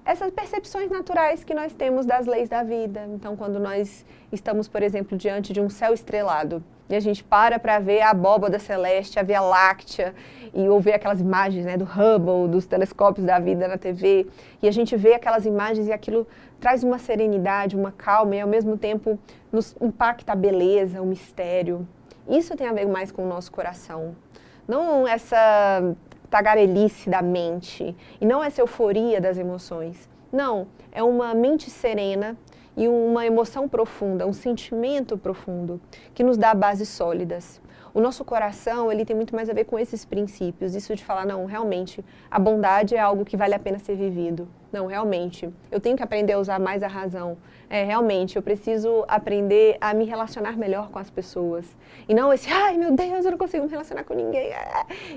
essas percepções naturais que nós temos das leis da vida. Então, quando nós estamos, por exemplo, diante de um céu estrelado, e a gente para ver a abóbada celeste, a Via Láctea, e ouvir aquelas imagens, né, do Hubble, dos telescópios da vida na TV, e a gente vê aquelas imagens e aquilo traz uma serenidade, uma calma, e ao mesmo tempo nos impacta a beleza, o mistério. Isso tem a ver mais com o nosso coração. Não essa tagarelice da mente, e não essa euforia das emoções. Não, é uma mente serena e uma emoção profunda, um sentimento profundo, que nos dá bases sólidas. O nosso coração, ele tem muito mais a ver com esses princípios, isso de falar, não, realmente, a bondade é algo que vale a pena ser vivido. Não, realmente, eu tenho que aprender a usar mais a razão. Realmente, eu preciso aprender a me relacionar melhor com as pessoas. E não esse, ai meu Deus, eu não consigo me relacionar com ninguém.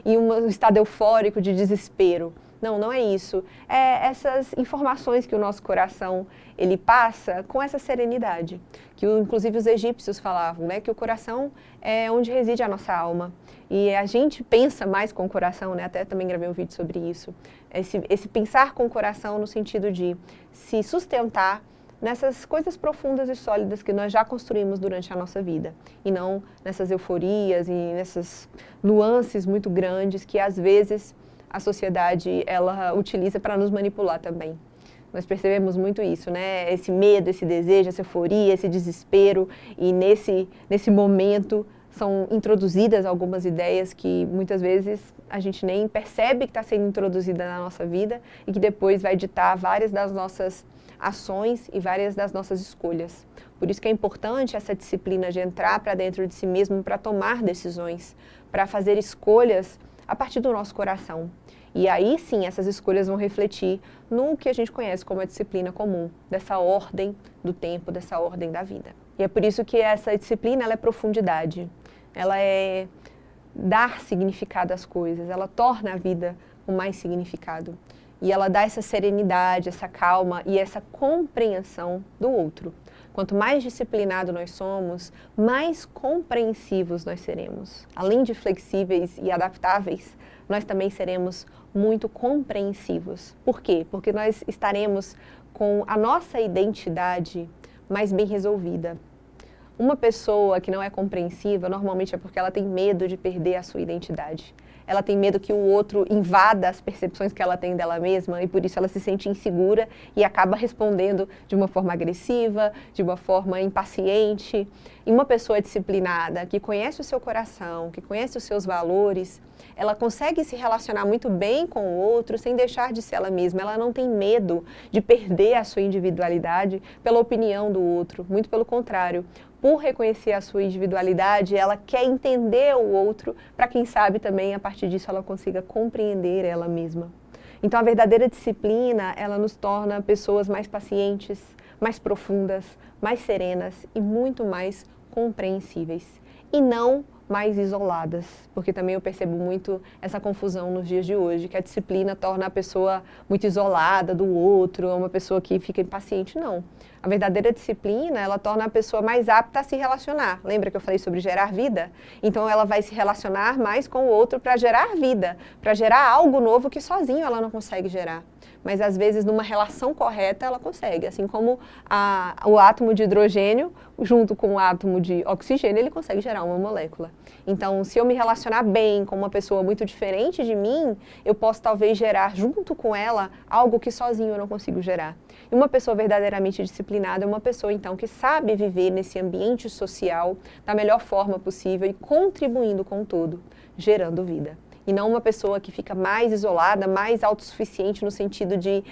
E um estado eufórico de desespero. Não, não é isso. É essas informações que o nosso coração, ele passa com essa serenidade. Que inclusive os egípcios falavam, né? Que o coração é onde reside a nossa alma. E a gente pensa mais com o coração, né? Até também gravei um vídeo sobre isso. Esse pensar com o coração no sentido de se sustentar nessas coisas profundas e sólidas que nós já construímos durante a nossa vida. E não nessas euforias e nessas nuances muito grandes que às vezes a sociedade ela utiliza para nos manipular também. Nós percebemos muito isso, né? Esse medo, esse desejo, essa euforia, esse desespero, e nesse momento são introduzidas algumas ideias que muitas vezes a gente nem percebe que está sendo introduzida na nossa vida e que depois vai ditar várias das nossas ações e várias das nossas escolhas. Por isso que é importante essa disciplina de entrar para dentro de si mesmo para tomar decisões, para fazer escolhas a partir do nosso coração. E aí sim, essas escolhas vão refletir no que a gente conhece como a disciplina comum, dessa ordem do tempo, dessa ordem da vida. E é por isso que essa disciplina, ela é profundidade, ela é dar significado às coisas, ela torna a vida com mais significado. E ela dá essa serenidade, essa calma e essa compreensão do outro. Quanto mais disciplinado nós somos, mais compreensivos nós seremos. Além de flexíveis e adaptáveis, nós também seremos muito compreensivos. Por quê? Porque nós estaremos com a nossa identidade mais bem resolvida. Uma pessoa que não é compreensiva, normalmente é porque ela tem medo de perder a sua identidade. Ela tem medo que o outro invada as percepções que ela tem dela mesma e por isso ela se sente insegura e acaba respondendo de uma forma agressiva, de uma forma impaciente. E uma pessoa disciplinada, que conhece o seu coração, que conhece os seus valores, ela consegue se relacionar muito bem com o outro sem deixar de ser ela mesma. Ela não tem medo de perder a sua individualidade pela opinião do outro, muito pelo contrário. Por reconhecer a sua individualidade, ela quer entender o outro, para quem sabe também, a partir disso, ela consiga compreender ela mesma. Então, a verdadeira disciplina, ela nos torna pessoas mais pacientes, mais profundas, mais serenas e muito mais compreensíveis. E não mais isoladas, porque também eu percebo muito essa confusão nos dias de hoje, que a disciplina torna a pessoa muito isolada do outro, uma pessoa que fica impaciente. Não. A verdadeira disciplina, ela torna a pessoa mais apta a se relacionar. Lembra que eu falei sobre gerar vida? Então ela vai se relacionar mais com o outro para gerar vida, para gerar algo novo que sozinho ela não consegue gerar. Mas às vezes numa relação correta ela consegue, assim como o átomo de hidrogênio junto com o átomo de oxigênio, ele consegue gerar uma molécula. Então, se eu me relacionar bem com uma pessoa muito diferente de mim, eu posso talvez gerar junto com ela algo que sozinho eu não consigo gerar. E uma pessoa verdadeiramente disciplinada é uma pessoa, então, que sabe viver nesse ambiente social da melhor forma possível e contribuindo com tudo, gerando vida. E não uma pessoa que fica mais isolada, mais autossuficiente no sentido de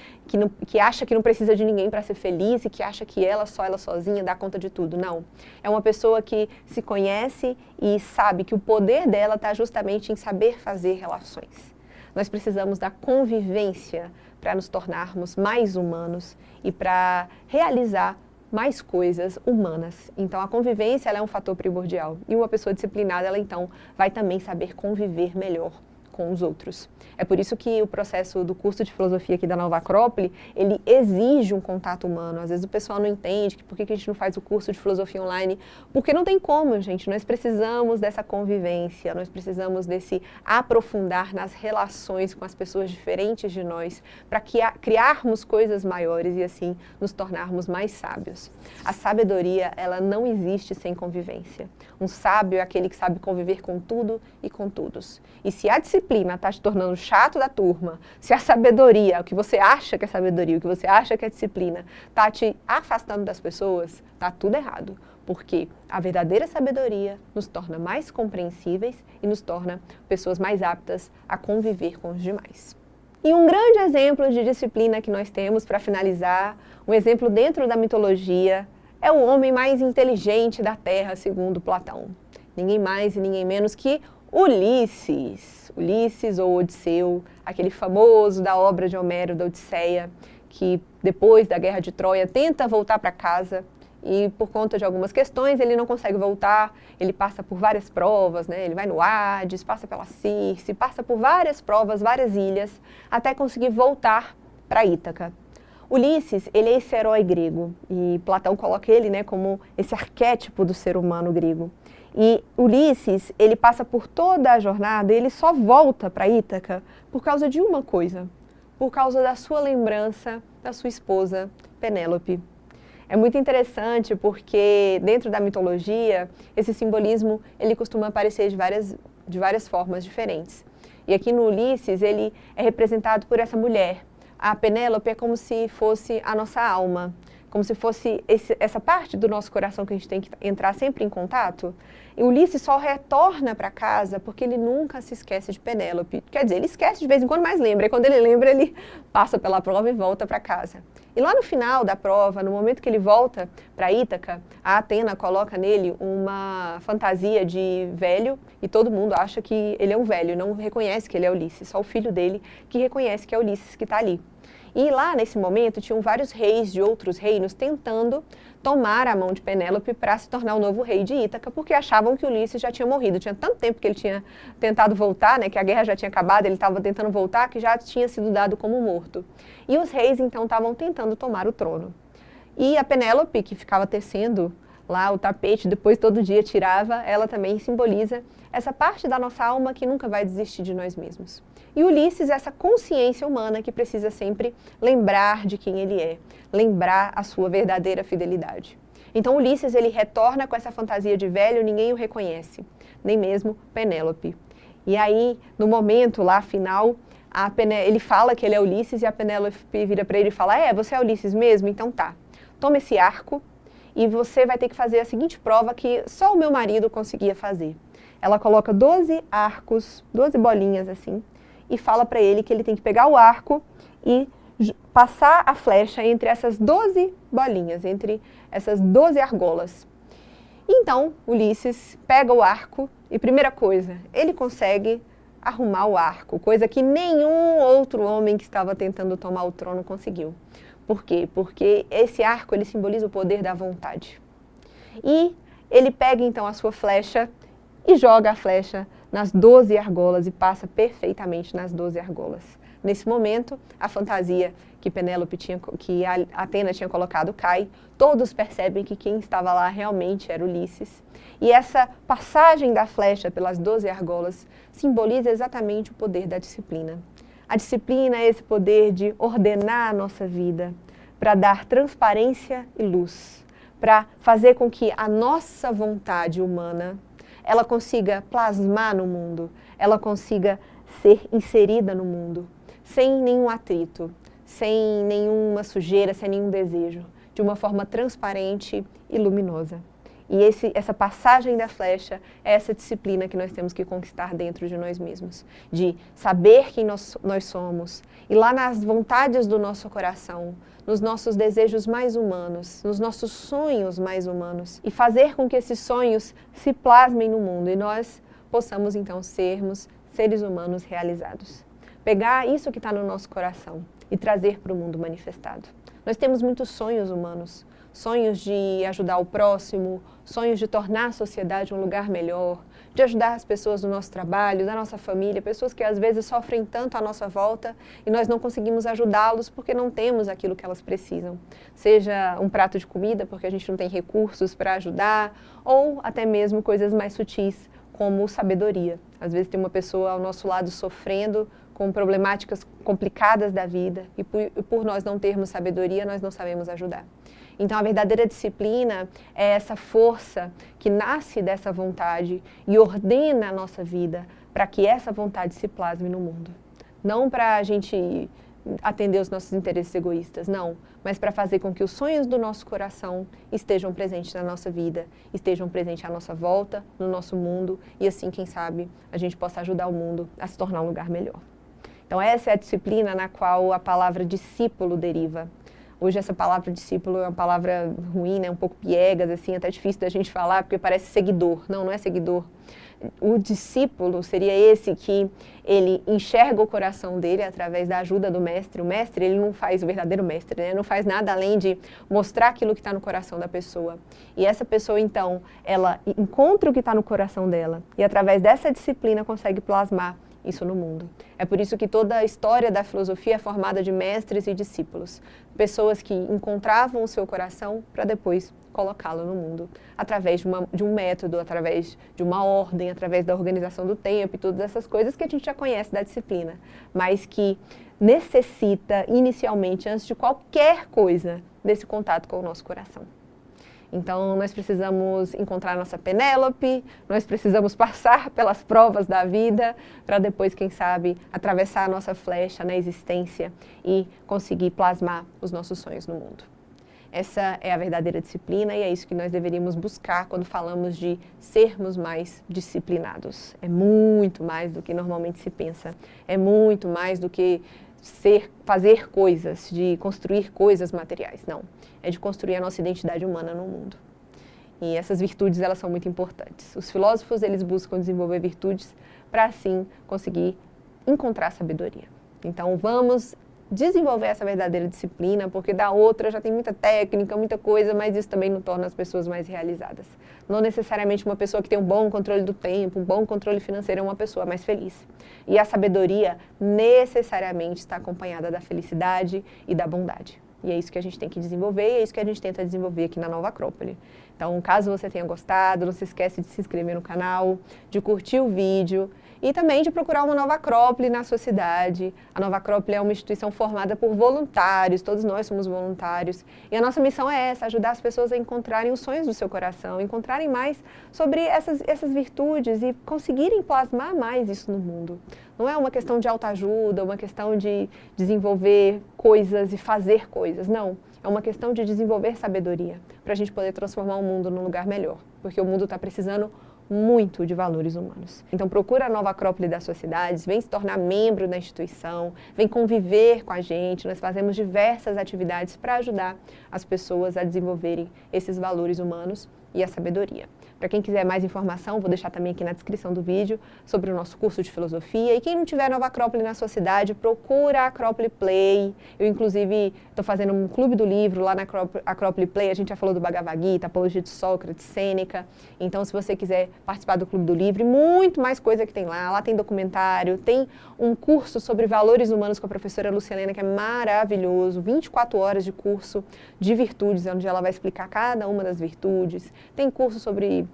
que acha que não precisa de ninguém para ser feliz e que acha que ela sozinha dá conta de tudo. Não. É uma pessoa que se conhece e sabe que o poder dela está justamente em saber fazer relações. Nós precisamos da convivência para nos tornarmos mais humanos e para realizar mais coisas humanas. Então, a convivência ela é um fator primordial. E uma pessoa disciplinada, ela então vai também saber conviver melhor com os outros. É por isso que o processo do curso de filosofia aqui da Nova Acrópole, ele exige um contato humano. Às vezes o pessoal não entende que por que a gente não faz o curso de filosofia online, porque não tem como, gente. Nós precisamos dessa convivência, nós precisamos desse aprofundar nas relações com as pessoas diferentes de nós, para criarmos coisas maiores e assim nos tornarmos mais sábios. A sabedoria, ela não existe sem convivência. Um sábio é aquele que sabe conviver com tudo e com todos. E se a disciplina está te tornando chato da turma, se a sabedoria, o que você acha que é sabedoria, o que você acha que é disciplina, está te afastando das pessoas, está tudo errado. Porque a verdadeira sabedoria nos torna mais compreensíveis e nos torna pessoas mais aptas a conviver com os demais. E um grande exemplo de disciplina que nós temos, para finalizar, um exemplo dentro da mitologia, é o homem mais inteligente da Terra, segundo Platão. Ninguém mais e ninguém menos que Ulisses. Ulisses ou Odisseu, aquele famoso da obra de Homero, da Odisseia, que depois da guerra de Troia tenta voltar para casa e por conta de algumas questões ele não consegue voltar, ele passa por várias provas, né? Ele vai no Hades, passa pela Circe, passa por várias provas, várias ilhas, até conseguir voltar para Ítaca. Ulisses, ele é esse herói grego e Platão coloca ele, né, como esse arquétipo do ser humano grego. E Ulisses, ele passa por toda a jornada e ele só volta para Ítaca por causa de uma coisa, por causa da sua lembrança da sua esposa, Penélope. É muito interessante porque dentro da mitologia, esse simbolismo ele costuma aparecer de várias formas diferentes. E aqui no Ulisses, ele é representado por essa mulher. A Penélope é como se fosse a nossa alma, como se fosse essa parte do nosso coração que a gente tem que entrar sempre em contato. E Ulisses só retorna para casa porque ele nunca se esquece de Penélope. Quer dizer, ele esquece de vez em quando, mas lembra. E quando ele lembra, ele passa pela prova e volta para casa. E lá no final da prova, no momento que ele volta para Ítaca, a Atena coloca nele uma fantasia de velho e todo mundo acha que ele é um velho, não reconhece que ele é Ulisses, só o filho dele que reconhece que é Ulisses que está ali. E lá, nesse momento, tinham vários reis de outros reinos tentando tomar a mão de Penélope para se tornar o novo rei de Ítaca, porque achavam que Ulisses já tinha morrido. Tinha tanto tempo que ele tinha tentado voltar, né, que a guerra já tinha acabado, ele estava tentando voltar, que já tinha sido dado como morto. E os reis, então, estavam tentando tomar o trono. E a Penélope, que ficava tecendo lá o tapete, depois todo dia tirava, ela também simboliza essa parte da nossa alma que nunca vai desistir de nós mesmos. E Ulisses, essa consciência humana que precisa sempre lembrar de quem ele é, lembrar a sua verdadeira fidelidade. Então Ulisses, ele retorna com essa fantasia de velho, ninguém o reconhece, nem mesmo Penélope. E aí, no momento lá final, ele fala que ele é Ulisses e a Penélope vira para ele e fala, você é Ulisses mesmo? Então tá, toma esse arco e você vai ter que fazer a seguinte prova que só o meu marido conseguia fazer. Ela coloca 12 arcos, 12 bolinhas assim, e fala para ele que ele tem que pegar o arco e passar a flecha entre essas 12 bolinhas, entre essas 12 argolas. Então, Ulisses pega o arco e, primeira coisa, ele consegue arrumar o arco, coisa que nenhum outro homem que estava tentando tomar o trono conseguiu. Por quê? Porque esse arco, ele simboliza o poder da vontade. E ele pega, então, a sua flecha e joga a flecha nas 12 argolas e passa perfeitamente nas 12 argolas. Nesse momento, a fantasia que a Atena tinha colocado cai, todos percebem que quem estava lá realmente era Ulisses. E essa passagem da flecha pelas 12 argolas simboliza exatamente o poder da disciplina. A disciplina é esse poder de ordenar a nossa vida, para dar transparência e luz, para fazer com que a nossa vontade humana ela consiga plasmar no mundo, ela consiga ser inserida no mundo, sem nenhum atrito, sem nenhuma sujeira, sem nenhum desejo, de uma forma transparente e luminosa. E essa passagem da flecha é essa disciplina que nós temos que conquistar dentro de nós mesmos, de saber quem nós somos, e lá nas vontades do nosso coração, nos nossos desejos mais humanos, nos nossos sonhos mais humanos, e fazer com que esses sonhos se plasmem no mundo e nós possamos então sermos seres humanos realizados. Pegar isso que está no nosso coração e trazer para o mundo manifestado. Nós temos muitos sonhos humanos, sonhos de ajudar o próximo, sonhos de tornar a sociedade um lugar melhor, de ajudar as pessoas do nosso trabalho, da nossa família, pessoas que às vezes sofrem tanto à nossa volta e nós não conseguimos ajudá-los porque não temos aquilo que elas precisam. Seja um prato de comida porque a gente não tem recursos para ajudar, ou até mesmo coisas mais sutis, como sabedoria. Às vezes tem uma pessoa ao nosso lado sofrendo com problemáticas complicadas da vida e por nós não termos sabedoria, nós não sabemos ajudar. Então, a verdadeira disciplina é essa força que nasce dessa vontade e ordena a nossa vida para que essa vontade se plasme no mundo. Não para a gente atender os nossos interesses egoístas, não, mas para fazer com que os sonhos do nosso coração estejam presentes na nossa vida, estejam presentes à nossa volta, no nosso mundo, e assim, quem sabe, a gente possa ajudar o mundo a se tornar um lugar melhor. Então, essa é a disciplina na qual a palavra discípulo deriva. Hoje essa palavra discípulo é uma palavra ruim, né? Um pouco piegas, assim, até difícil da gente falar, porque parece seguidor. Não, não é seguidor. O discípulo seria esse que ele enxerga o coração dele através da ajuda do mestre. O mestre, ele não faz, o verdadeiro mestre, né? Não faz nada além de mostrar aquilo que está no coração da pessoa. E essa pessoa, então, ela encontra o que está no coração dela e através dessa disciplina consegue plasmar isso no mundo. É por isso que toda a história da filosofia é formada de mestres e discípulos. Pessoas que encontravam o seu coração para depois colocá-lo no mundo. Através de um método, através de uma ordem, através da organização do tempo e todas essas coisas que a gente já conhece da disciplina. Mas que necessita, inicialmente, antes de qualquer coisa, desse contato com o nosso coração. Então, nós precisamos encontrar nossa Penélope, nós precisamos passar pelas provas da vida para depois, quem sabe, atravessar a nossa flecha na existência e conseguir plasmar os nossos sonhos no mundo. Essa é a verdadeira disciplina e é isso que nós deveríamos buscar quando falamos de sermos mais disciplinados. É muito mais do que normalmente se pensa, é muito mais do que fazer coisas, de construir coisas materiais, não. É de construir a nossa identidade humana no mundo. E essas virtudes, elas são muito importantes. Os filósofos, eles buscam desenvolver virtudes para, assim, conseguir encontrar sabedoria. Então, vamos desenvolver essa verdadeira disciplina, porque da outra já tem muita técnica, muita coisa, mas isso também não torna as pessoas mais realizadas. Não necessariamente uma pessoa que tem um bom controle do tempo, um bom controle financeiro é uma pessoa mais feliz. E a sabedoria necessariamente está acompanhada da felicidade e da bondade. E é isso que a gente tem que desenvolver e é isso que a gente tenta desenvolver aqui na Nova Acrópole. Então, caso você tenha gostado, não se esquece de se inscrever no canal, de curtir o vídeo e também de procurar uma Nova Acrópole na sua cidade. A Nova Acrópole é uma instituição formada por voluntários, todos nós somos voluntários. E a nossa missão é essa, ajudar as pessoas a encontrarem os sonhos do seu coração, encontrarem mais sobre essas virtudes e conseguirem plasmar mais isso no mundo. Não é uma questão de autoajuda, uma questão de desenvolver coisas e fazer coisas, não. É uma questão de desenvolver sabedoria, para a gente poder transformar o mundo num lugar melhor, porque o mundo está precisando muito de valores humanos. Então procura a Nova Acrópole das suas cidades, vem se tornar membro da instituição, vem conviver com a gente, nós fazemos diversas atividades para ajudar as pessoas a desenvolverem esses valores humanos e a sabedoria. Para quem quiser mais informação, vou deixar também aqui na descrição do vídeo sobre o nosso curso de filosofia. E quem não tiver Nova Acrópole na sua cidade, procura a Acrópole Play. Eu, inclusive, estou fazendo um clube do livro lá na Acrópole Play. A gente já falou do Bhagavad Gita, Apologia de Sócrates, Sêneca. Então, se você quiser participar do clube do livro, muito mais coisa que tem lá. Lá tem documentário, tem um curso sobre valores humanos com a professora Luciana, que é maravilhoso. 24 horas de curso de virtudes, onde ela vai explicar cada uma das virtudes. Tem curso sobre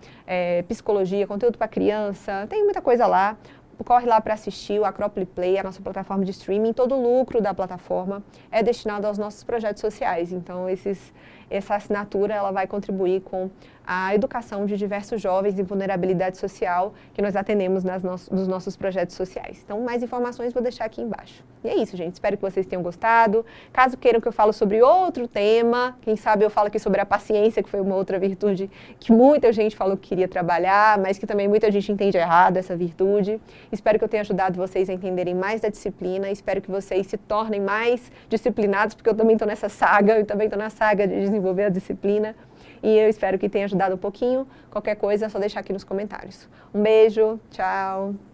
psicologia, conteúdo para criança, tem muita coisa lá. Corre lá para assistir o Acrópole Play, a nossa plataforma de streaming. Todo o lucro da plataforma é destinado aos nossos projetos sociais. Então, essa assinatura ela vai contribuir com a educação de diversos jovens em vulnerabilidade social que nós atendemos nos nossos projetos sociais. Então, mais informações vou deixar aqui embaixo. E é isso, gente. Espero que vocês tenham gostado. Caso queiram que eu fale sobre outro tema, quem sabe eu falo aqui sobre a paciência, que foi uma outra virtude que muita gente falou que queria trabalhar, mas que também muita gente entende errado essa virtude. Espero que eu tenha ajudado vocês a entenderem mais da disciplina. Espero que vocês se tornem mais disciplinados, porque eu também estou nessa saga, eu também estou na saga de desenvolver a disciplina. E eu espero que tenha ajudado um pouquinho. Qualquer coisa é só deixar aqui nos comentários. Um beijo, tchau!